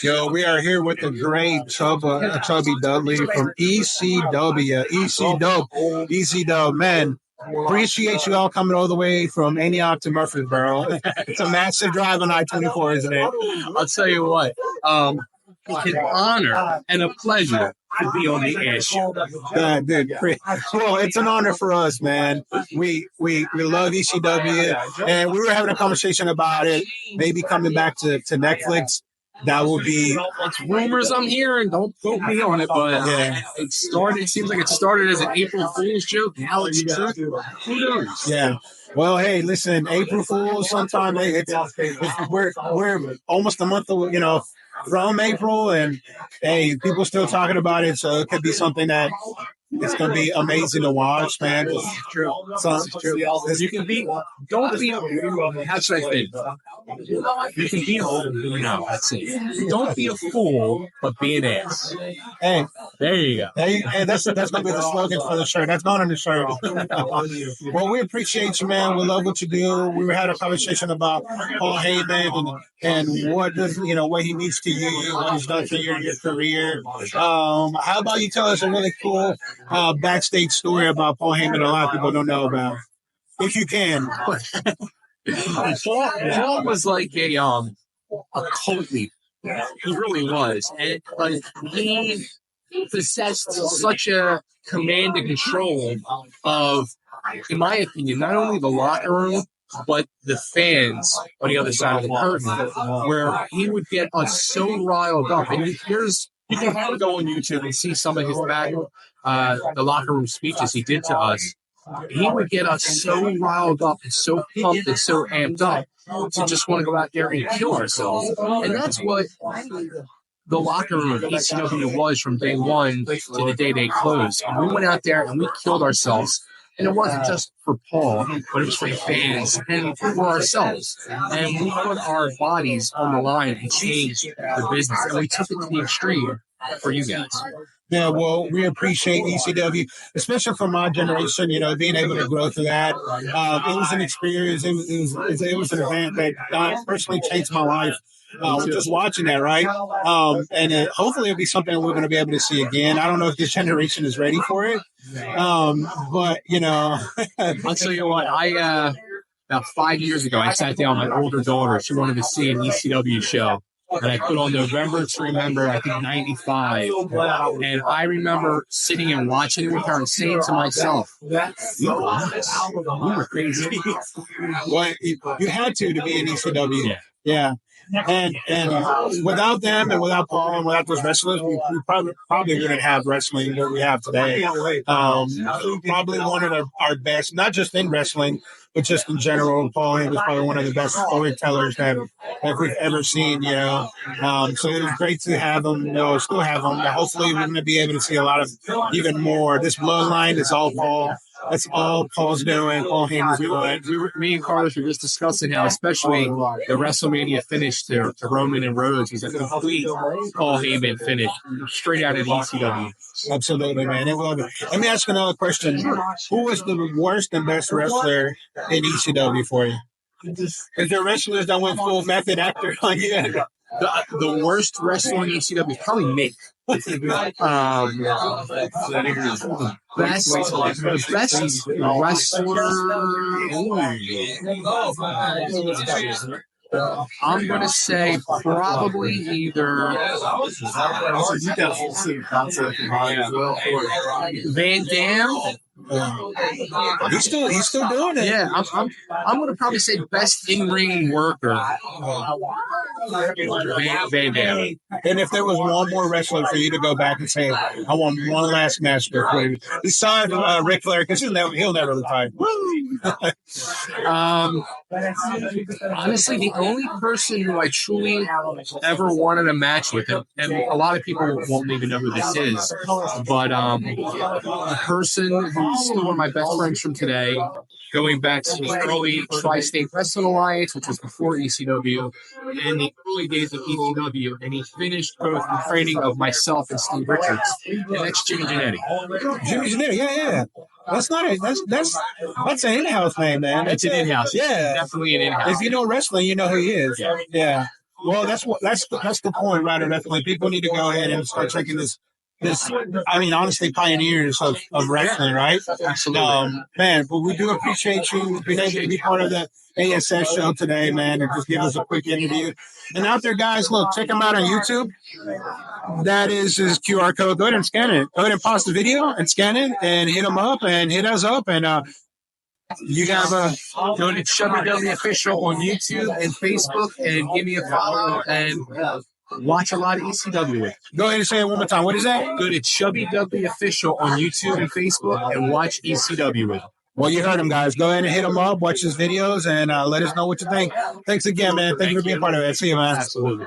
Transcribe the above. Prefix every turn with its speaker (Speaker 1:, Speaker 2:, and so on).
Speaker 1: Yo, we are here with the great Chubby Dudley from ECW. ECW, man. Appreciate you all coming all the way from Antioch to Murfreesboro. It's a massive drive on I-24, isn't it?
Speaker 2: I'll tell you what. It's an honor and a pleasure to be on the air show.
Speaker 1: Dude, well, it's an honor for us, man. We love ECW, and we were having a conversation about it, maybe coming back to Netflix. That will be.
Speaker 2: It's rumors I'm hearing. Don't quote me on it, but
Speaker 1: yeah.
Speaker 2: It seems like it started as an April Fool's joke. Now it's true. Who knows?
Speaker 1: Yeah. Well, hey, listen, April Fool's sometime. We're almost a month, from April, and hey, people still talking about it, so it could be something that it's going to be amazing to watch, man.
Speaker 2: It's true. You can be, don't be, how should I say it? You can be a fool. No, that's it. Don't be a fool, but be an ass.
Speaker 1: Hey,
Speaker 2: there you go.
Speaker 1: Hey, that's going to be the slogan for the shirt. That's going on the shirt. Well, we appreciate you, man. We love what you do. We had a conversation about Paul Heyman and what what he means to you, what he's done for you in your career. How about you tell us a really cool backstage story about Paul Heyman a lot of people don't know about, if you can.
Speaker 2: Paul was like a cult leader. He really was, and he possessed such a command and control of, in my opinion, not only the locker room but the fans on the other side of the curtain, where he would get us so riled up. And you can go on YouTube and see some of his the locker room speeches he did to us. He would get us so riled up and so pumped and so amped up to just want to go out there and kill ourselves. And that's what the locker room of ECW was from day one to the day they closed. And we went out there and we killed ourselves. And it wasn't just for Paul, but it was for the fans and for ourselves. And we put our bodies on the line and changed the business. And we took it to the extreme for you guys.
Speaker 1: Yeah, well, we appreciate ECW, especially for my generation, being able to grow through that. It was an experience. It was an event that personally changed my life. Just watching that, right? And hopefully it'll be something we're going to be able to see again. I don't know if this generation is ready for it. But,
Speaker 2: I'll tell you what, about 5 years ago, I sat down with my older daughter. She wanted to see an ECW show. And I put on November to Remember, I think, 95. And I remember sitting and watching it with her and saying to myself, you were crazy.
Speaker 1: Well, you had to be in ECW. Yeah. And without them and without Paul and without those wrestlers, we probably wouldn't have wrestling that we have today. Probably one of our best, not just in wrestling, but just in general. Paul Heyman was probably one of the best storytellers that we've ever seen, So it was great to have them, still have them. Hopefully we're going to be able to see a lot of even more. This bloodline is all Paul. That's all Paul's doing. Paul Heyman's doing.
Speaker 2: Me and Carlos were just discussing how, especially the WrestleMania finish to Roman and Rhodes, was a complete Paul Heyman finish, straight out of the ECW.
Speaker 1: Absolutely, man. Let me ask you another question. Who was the worst and best wrestler in ECW for you? Is there wrestlers that went full method actor? Yeah.
Speaker 2: The worst wrestler in ECW is probably Mick. Best wrestler. I'm going to say probably either Van Dam.
Speaker 1: He's still doing it.
Speaker 2: Yeah, I'm going to probably say best in-ring worker. Van Dam.
Speaker 1: And if there was one more wrestler for you to go back and say, I want one last match besides Ric Flair, because he'll never retire.
Speaker 2: Honestly, the only person who I truly ever wanted a match with him, and a lot of people won't even know who this is, but a person who's still one of my best friends from today, going back to the early Tri-State Wrestling Alliance, which was before ECW, in the early days of ECW, and he finished both the training of myself and Steve Richards, and that's Jimmy Jannetty.
Speaker 1: Jimmy Jannetty, yeah. That's not that's an in-house name, man.
Speaker 2: It's an in-house.
Speaker 1: Yeah.
Speaker 2: Definitely an in-house.
Speaker 1: If you know wrestling, you know who he is.
Speaker 2: Yeah.
Speaker 1: Well, that's the point, right? Definitely, people need to go ahead and start checking this. I mean, honestly, pioneers of wrestling, right?
Speaker 2: Absolutely.
Speaker 1: Man, but we do appreciate you being able to be part of the A.S.S show today, man, and just give us a quick interview. And out there, guys, look, check him out on YouTube. That is his QR code. Go ahead and scan it. Go ahead and pause the video and scan it and hit him up and hit us up. And you have
Speaker 2: go to Chubby Dudley Official on YouTube and Facebook and give me a follow and watch a lot of ECW.
Speaker 1: Go ahead and say it one more time. What is that?
Speaker 2: Go to Chubby Dudley Official on YouTube and Facebook and watch ECW.
Speaker 1: Well, you heard him, guys. Go ahead and hit him up, watch his videos, and let us know what you think. Thanks again, man. Thank you for being part of it. See you, man.
Speaker 2: Absolutely.